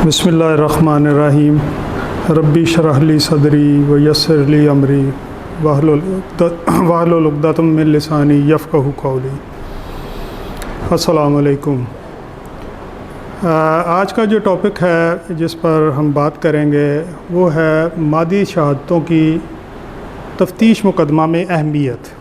बिस्मिल्लाहिर्रहमानिर्रहीम। रब्बी शरह ली सदरी व यस्सिर ली अमरी वाहलुल उक़दतम मिन लिसानी यफ़क़हू क़ौली। अस्सलामु अलैकुम। आज का जो टॉपिक है जिस पर हम बात करेंगे वो है मादी शहादतों की तफ्तीश मुकदमा में अहमियत।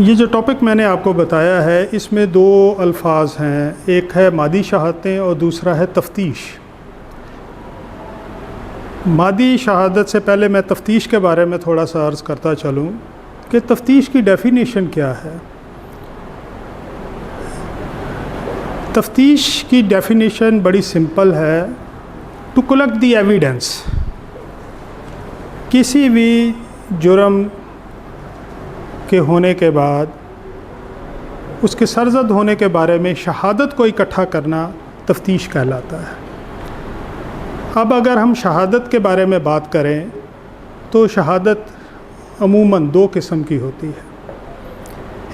ये जो टॉपिक मैंने आपको बताया है इसमें दो अल्फाज हैं, एक है मादी शहादतें और दूसरा है तफ्तीश। मादी शहादत से पहले मैं तफ्तीश के बारे में थोड़ा सा अर्ज़ करता चलूँ कि तफ्तीश की डेफिनेशन क्या है। तफ्तीश की डेफिनेशन बड़ी सिंपल है, टू कलेक्ट द एविडेंस। किसी भी जुर्म के होने के बाद उसके सरजद होने के बारे में शहादत को इकट्ठा करना तफ्तीश कहलाता है। अब अगर हम शहादत के बारे में बात करें तो शहादत अमूमन दो किस्म की होती है।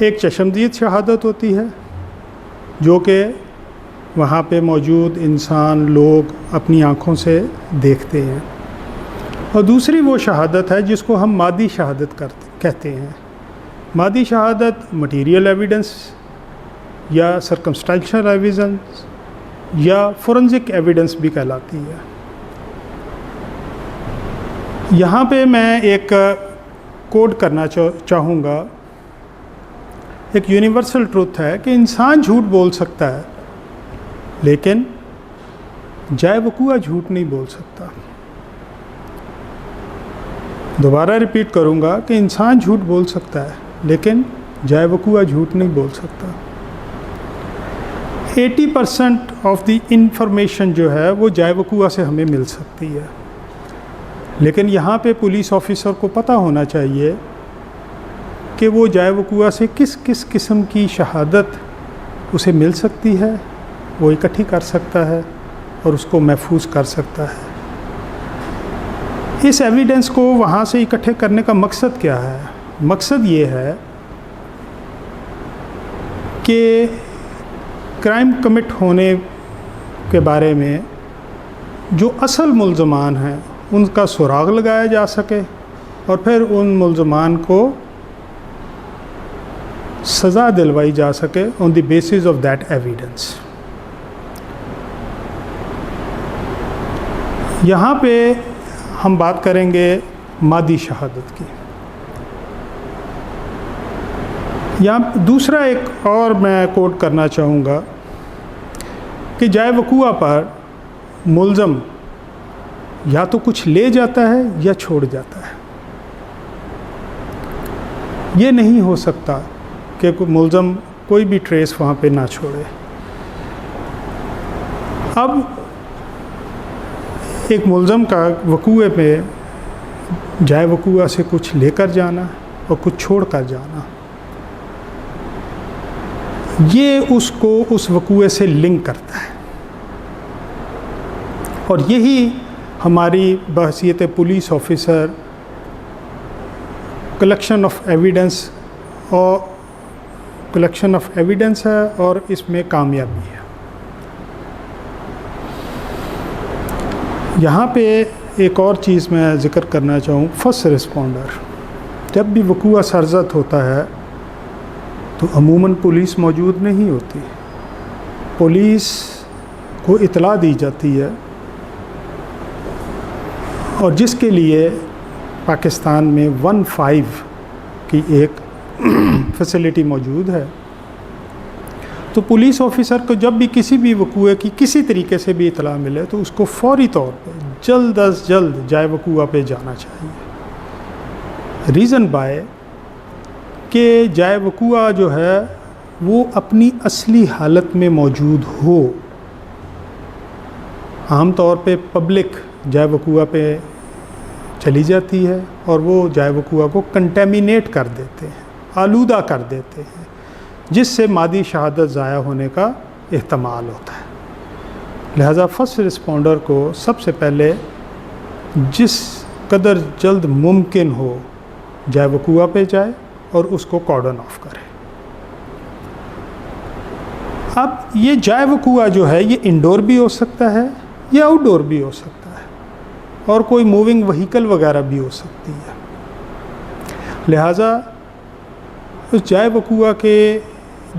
एक चश्मदीद शहादत होती है जो कि वहाँ पे मौजूद इंसान लोग अपनी आँखों से देखते हैं, और दूसरी वो शहादत है जिसको हम मादी शहादत कहते हैं। मादी शहादत मटीरियल एविडेंस या सर्कमस्टेंशियल एविडेंस या फोरेंसिक एविडेंस भी कहलाती है। यहाँ पे मैं एक कोड करना चाहूँगा। एक यूनिवर्सल ट्रुथ है कि इंसान झूठ बोल सकता है लेकिन जाए वकूआ झूठ नहीं बोल सकता। दोबारा रिपीट करूँगा कि इंसान झूठ बोल सकता है लेकिन जाए वकूआ झूठ नहीं बोल सकता। 80% ऑफ द इंफॉर्मेशन जो है वो जाए वकूआ से हमें मिल सकती है, लेकिन यहाँ पे पुलिस ऑफिसर को पता होना चाहिए कि वो जाए वकूआ से किस किस किस्म की शहादत उसे मिल सकती है, वो इकट्ठी कर सकता है और उसको महफूज कर सकता है। इस एविडेंस को वहाँ से इकट्ठे करने का मकसद क्या है? मकसद ये है कि क्राइम कमिट होने के बारे में जो असल मुल्ज़मान हैं उनका सुराग लगाया जा सके और फिर उन मुल्ज़मान को सज़ा दिलवाई जा सके on the basis of that evidence. यहाँ पे हम बात करेंगे मादी शहादत की। यहाँ दूसरा एक और मैं कोट करना चाहूँगा कि जाए वकूआ पर मुल्ज़म या तो कुछ ले जाता है या छोड़ जाता है। ये नहीं हो सकता कि मुल्ज़म कोई भी ट्रेस वहाँ पे ना छोड़े। अब एक मुल्ज़म का वकूए पे जाए वकूआ से कुछ लेकर जाना और कुछ छोड़ कर जाना, ये उसको उस वकूए से लिंक करता है। और यही हमारी बहसीयत police officer collection of evidence है और इसमें कामयाबी है। यहाँ पे एक और चीज़ मैं ज़िक्र करना चाहूँ, फर्स्ट रिस्पॉन्डर। जब भी वकूआ सरजद होता है तो अमूमन पुलिस मौजूद नहीं होती। पुलिस को इतला दी जाती है और जिसके लिए पाकिस्तान में 15 की एक फैसिलिटी मौजूद है। तो पुलिस ऑफिसर को जब भी किसी भी वकूए की किसी तरीके से भी इतला मिले तो उसको फौरी तौर पर जल्द अज जल्द जाए वकूआ पे जाना चाहिए। रीज़न बाय कि जाए वकूआ जो है वो अपनी असली हालत में मौजूद हो। आम तौर पे पब्लिक जाए वकूआ पे चली जाती है और वो जाए वकूआ को कंटेमिनेट कर देते हैं, आलूदा कर देते हैं, जिससे मादी शहादत ज़ाया होने का एहतमाल होता है। लिहाजा फर्स्ट रिस्पॉन्डर को सबसे पहले जिस कदर जल्द मुमकिन हो जाए वकूआ पे जाए और उसको कॉर्डन ऑफ करे। अब ये जाए वकूआ जो है ये इंडोर भी हो सकता है या आउटडोर भी हो सकता है, और कोई मूविंग व्हीकल वगैरह भी हो सकती है। लिहाजा उस जाए वकूआ के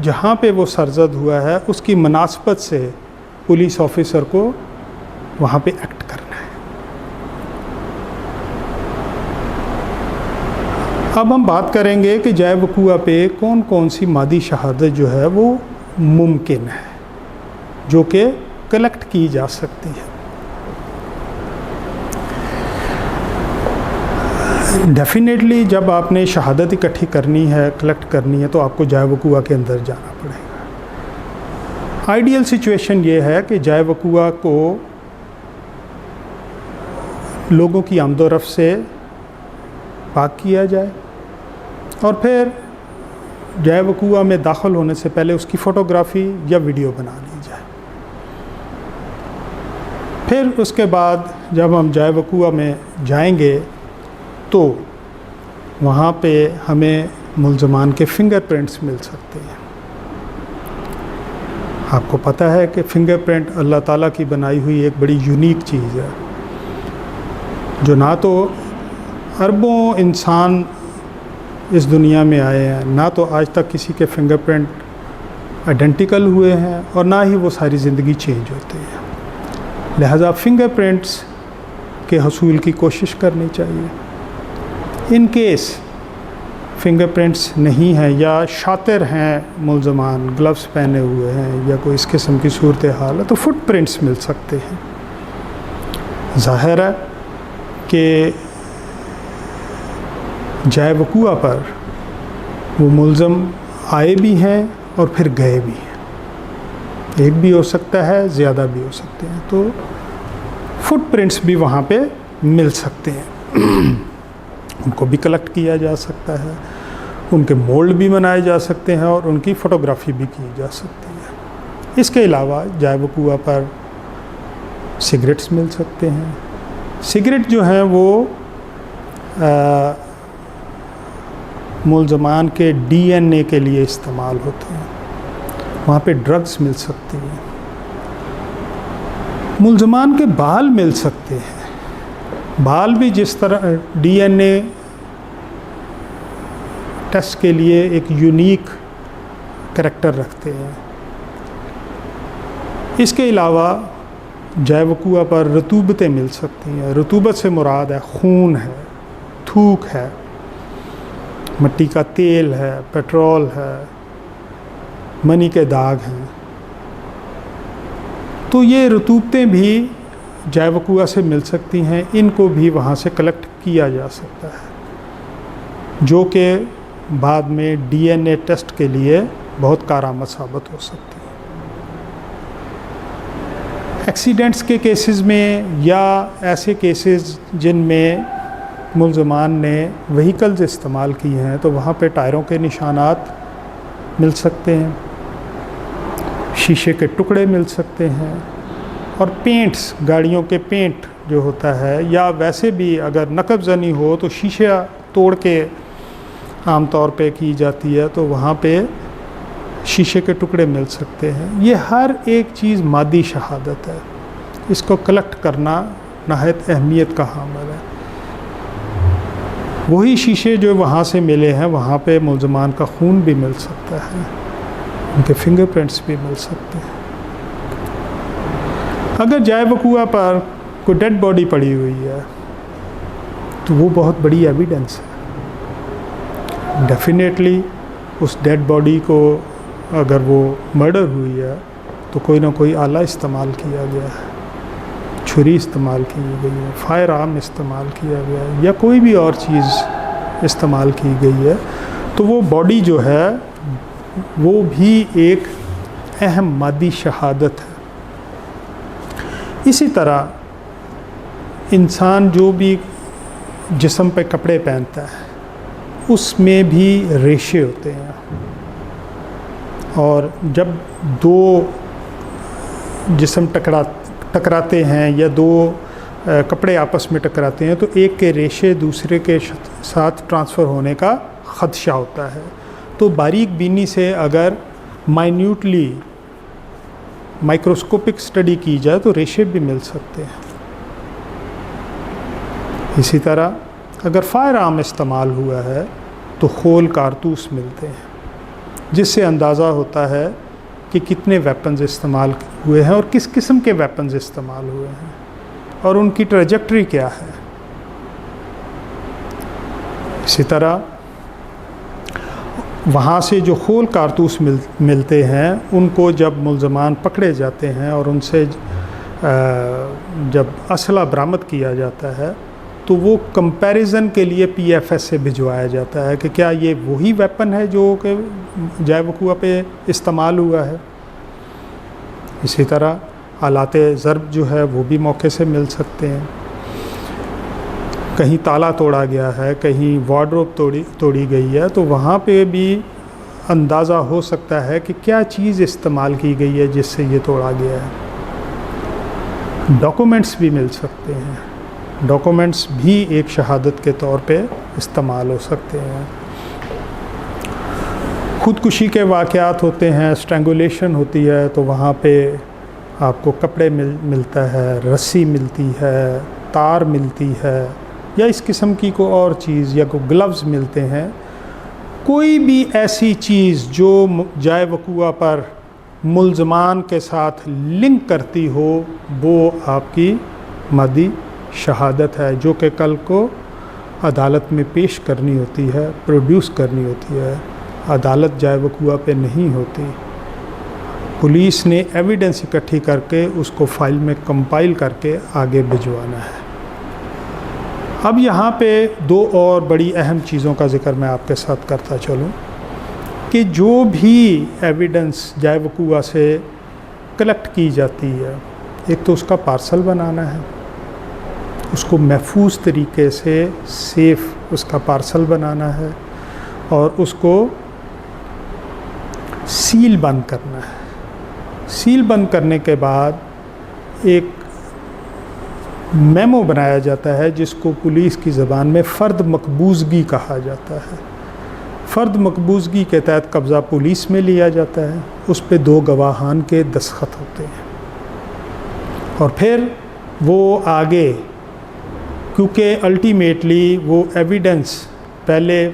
जहाँ पे वो सरजद हुआ है उसकी मुनासबत से पुलिस ऑफिसर को वहाँ पे एक्ट करना है। अब हम बात करेंगे कि जाए वकूआ पे कौन कौन सी मादी शहादत जो है वो मुमकिन है, जो कि कलेक्ट की जा सकती है। डेफिनेटली जब आपने शहादत इकट्ठी करनी है, कलेक्ट करनी है, तो आपको जाए वकूआ के अंदर जाना पड़ेगा। आइडियल सिचुएशन ये है कि जाए वकूआ को लोगों की आमदोरफ्त से पाक किया जाए और फिर जाए वकूआ में दाखिल होने से पहले उसकी फ़ोटोग्राफ़ी या वीडियो बना ली जाए। फिर उसके बाद जब हम जाए वकूआ में जाएंगे तो वहाँ पे हमें मुल्ज़मान के फिंगरप्रिंट्स मिल सकते हैं। आपको पता है कि फिंगरप्रिंट अल्लाह ताला की बनाई हुई एक बड़ी यूनिक चीज़ है, जो ना तो अरबों इंसान इस दुनिया में आए हैं, ना तो आज तक किसी के फिंगरप्रिंट आइडेंटिकल हुए हैं, और ना ही वो सारी ज़िंदगी चेंज होते हैं। लिहाजा फिंगरप्रिंट्स के हसूल की कोशिश करनी चाहिए। इन केस फिंगरप्रिंट्स नहीं है या शातिर हैं मुल्ज़मान, ग्लव्स पहने हुए हैं या कोई इस किस्म की सूरत हाल है, तो फुटप्रिंट्स मिल सकते हैं। ज़ाहिर है कि जाए वकूआ पर वो मुल्ज़म आए भी हैं और फिर गए भी हैं। एक भी हो सकता है, ज़्यादा भी हो सकते हैं, तो फुटप्रिंट्स भी वहाँ पे मिल सकते हैं। उनको भी कलेक्ट किया जा सकता है, उनके मोल्ड भी बनाए जा सकते हैं और उनकी फ़ोटोग्राफ़ी भी की जा सकती है। इसके अलावा जाए वकूआ पर सिगरेट्स मिल सकते हैं। सिगरेट जो हैं वो मुल्ज़मान के DNA के लिए इस्तेमाल होते हैं। वहाँ पे ड्रग्स मिल सकती हैं। मुल्ज़मान के बाल मिल सकते हैं। बाल भी जिस तरह DNA टेस्ट के लिए एक यूनिक करैक्टर रखते हैं। इसके अलावा जाए वकूआ पर रतूबतें मिल सकती हैं। रतूबत से मुराद है खून है, थूक है, मिट्टी का तेल है, पेट्रोल है, मनी के दाग हैं। तो ये रतूबतें भी जाए वकूआ से मिल सकती हैं। इनको भी वहाँ से कलेक्ट किया जा सकता है, जो कि बाद में DNA टेस्ट के लिए बहुत कारआमद साबित हो सकती है। एक्सीडेंट्स के केसेस में या ऐसे केसेस जिनमें मुल्ज़मान ने व्हीकल्स इस्तेमाल किए हैं, तो वहाँ पे टायरों के निशानात मिल सकते हैं, शीशे के टुकड़े मिल सकते हैं, और पेंट्स, गाड़ियों के पेंट जो होता है, या वैसे भी अगर नकबज़नी हो तो शीशा तोड़ के आम तौर पे की जाती है, तो वहाँ पे शीशे के टुकड़े मिल सकते हैं। ये हर एक चीज़ मादी शहादत है। इसको कलेक्ट करना नहायत अहमियत का हामिल है। वही शीशे जो वहाँ से मिले हैं, वहाँ पे मुल्ज़मान का खून भी मिल सकता है, उनके फिंगरप्रिंट्स भी मिल सकते हैं। अगर जाए वकूआ पर कोई डेड बॉडी पड़ी हुई है तो वो बहुत बड़ी एविडेंस है। डेफिनेटली उस डेड बॉडी को, अगर वो मर्डर हुई है, तो कोई ना कोई आला इस्तेमाल किया गया है, छुरी इस्तेमाल की गई है, फायर आर्म इस्तेमाल किया गया है, या कोई भी और चीज़ इस्तेमाल की गई है, तो वो बॉडी जो है वो भी एक अहम मादी शहादत है। इसी तरह इंसान जो भी जिस्म पे कपड़े पहनता है उसमें भी रेशे होते हैं, और जब दो जिस्म टकराते हैं या दो कपड़े आपस में टकराते हैं, तो एक के रेशे दूसरे के साथ ट्रांसफ़र होने का ख़दशा होता है। तो बारीक बीनी से अगर माइन्यूटली माइक्रोस्कोपिक स्टडी की जाए तो रेशे भी मिल सकते हैं। इसी तरह अगर फायर आर्म इस्तेमाल हुआ है तो होल कारतूस मिलते हैं, जिससे अंदाज़ा होता है कि कितने वेपन्स इस्तेमाल हुए हैं और किस किस्म के वेपन्स इस्तेमाल हुए हैं और उनकी ट्रेजेक्टरी क्या है। इसी तरह वहाँ से जो होल कारतूस मिलते हैं उनको जब मुल्ज़मान पकड़े जाते हैं और उनसे जब असला बरामद किया जाता है तो वो कंपैरिजन के लिए पीएफएस से भिजवाया जाता है कि क्या ये वही वेपन है जो कि जाए वकूआ पे इस्तेमाल हुआ है। इसी तरह आलाते ज़रब जो है वो भी मौके से मिल सकते हैं। कहीं ताला तोड़ा गया है, कहीं वार्डरोब तोड़ी गई है, तो वहाँ पे भी अंदाज़ा हो सकता है कि क्या चीज़ इस्तेमाल की गई है जिससे ये तोड़ा गया है। डॉक्यूमेंट्स भी मिल सकते हैं, डॉक्यूमेंट्स भी एक शहादत के तौर पे इस्तेमाल हो सकते हैं। ख़ुदकुशी के वाक़यात होते हैं, स्ट्रैंगुलेशन होती है, तो वहाँ पे आपको कपड़े मिलता है, रस्सी मिलती है, तार मिलती है या इस किस्म की कोई और चीज़ या कोई ग्लव्स मिलते हैं। कोई भी ऐसी चीज़ जो जाए वकूआ पर मुल्ज़मान के साथ लिंक करती हो वो आपकी मादी शहादत है, जो कि कल को अदालत में पेश करनी होती है, प्रोड्यूस करनी होती है। अदालत जाए वकूआ पे नहीं होती, पुलिस ने एविडेंस इकट्ठी करके उसको फाइल में कंपाइल करके आगे भिजवाना है। अब यहाँ पे दो और बड़ी अहम चीज़ों का ज़िक्र मैं आपके साथ करता चलूँ कि जो भी एविडेंस जाए वकूआ से कलेक्ट की जाती है, एक तो उसका पार्सल बनाना है, उसको महफूज तरीके से सेफ़ उसका पार्सल बनाना है और उसको सील बंद करना है। सील बंद करने के बाद एक मेमो बनाया जाता है जिसको पुलिस की ज़बान में फ़र्द मकबूज़गी कहा जाता है। फ़र्द मकबूज़गी के तहत कब्ज़ा पुलिस में लिया जाता है, उस पे 2 गवाहान के दस्तखत होते हैं और फिर वो आगे, क्योंकि अल्टीमेटली वो एविडेंस पहले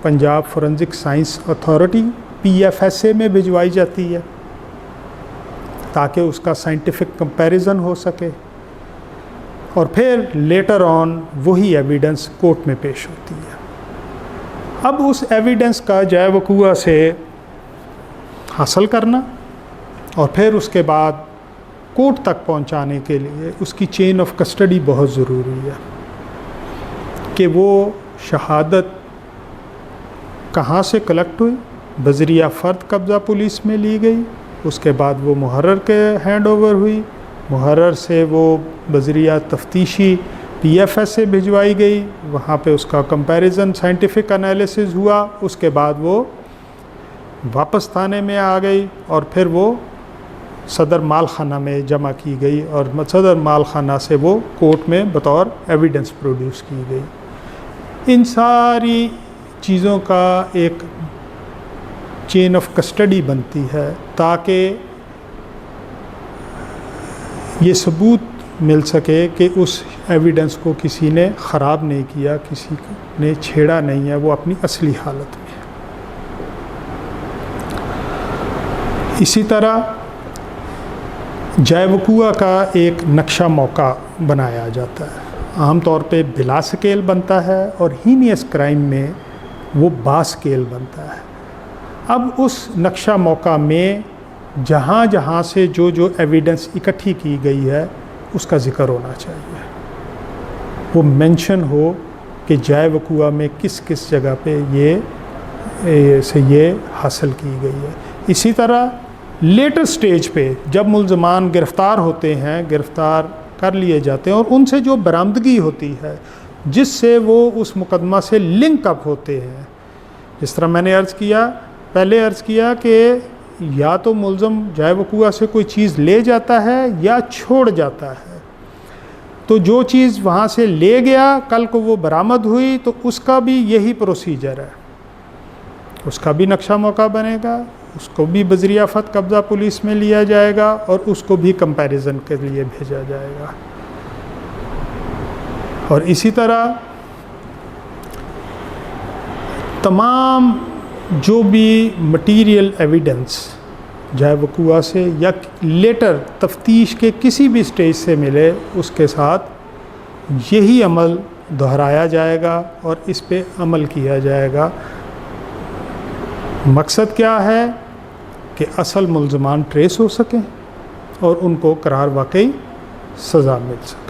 Punjab forensic science authority PFSA में भिजवाई जाती है ताकि उसका साइंटिफिक कंपैरिजन हो सके और फिर लेटर ऑन वही एविडेंस कोर्ट में पेश होती है। अब उस एविडेंस का जाए वकूआ से हासिल करना और फिर उसके बाद कोर्ट तक पहुंचाने के लिए उसकी चेन ऑफ कस्टडी बहुत ज़रूरी है कि वो शहादत कहाँ से कलेक्ट हुई, बज़रिया फ़र्द कब्ज़ा पुलिस में ली गई, उसके बाद वो मुहर्रर के हैंड ओवर हुई, मुहर्रर से वो बज़रिया तफ्तीशी PFSA भिजवाई गई, वहाँ पे उसका कंपैरिजन साइंटिफिक एनालिसिस हुआ, उसके बाद वो वापस थाने में आ गई और फिर वो सदर माल खाना में जमा की गई और सदर माल खाना से वो कोर्ट में बतौर एविडेंस प्रोड्यूस की गई। इन सारी चीज़ों का एक चेन ऑफ कस्टडी बनती है ताकि ये सबूत मिल सके कि उस एविडेंस को किसी ने ख़राब नहीं किया, किसी ने छेड़ा नहीं है, वो अपनी असली हालत में है। इसी तरह जाए वकूआ का एक नक्शा मौका बनाया जाता है, आमतौर पे बिला स्केल बनता है और हीनियस क्राइम में वो बा स्केल बनता है। अब उस नक्शा मौका में जहाँ जहाँ से जो जो एविडेंस इकट्ठी की गई है उसका ज़िक्र होना चाहिए, वो मेंशन हो कि जाए वकूआ में किस किस जगह पे ये हासिल की गई है। इसी तरह लेटर स्टेज पे जब मुल्ज़मान गिरफ़्तार होते हैं, गिरफ़्तार कर लिए जाते हैं और उनसे जो बरामदगी होती है जिससे वो उस मुकदमा से लिंक अप होते हैं, जिस तरह मैंने पहले अर्ज़ किया कि या तो मुल्ज़म जाए वकूआ से कोई चीज़ ले जाता है या छोड़ जाता है, तो जो चीज़ वहाँ से ले गया कल को वो बरामद हुई तो उसका भी यही प्रोसीजर है, उसका भी नक्शा मौका बनेगा, उसको भी बज़रियाफ़त कब्ज़ा पुलिस में लिया जाएगा और उसको भी कंपैरिजन के लिए भेजा जाएगा। और इसी तरह तमाम जो भी मटीरियल एविडेंस चाहे वक़ूआ से या लेटर तफ्तीश के किसी भी स्टेज से मिले, उसके साथ यही अमल दोहराया जाएगा और इस पे अमल किया जाएगा। मकसद क्या है कि असल मुल्ज़मान ट्रेस हो सकें और उनको करार वाकई सज़ा मिल सके।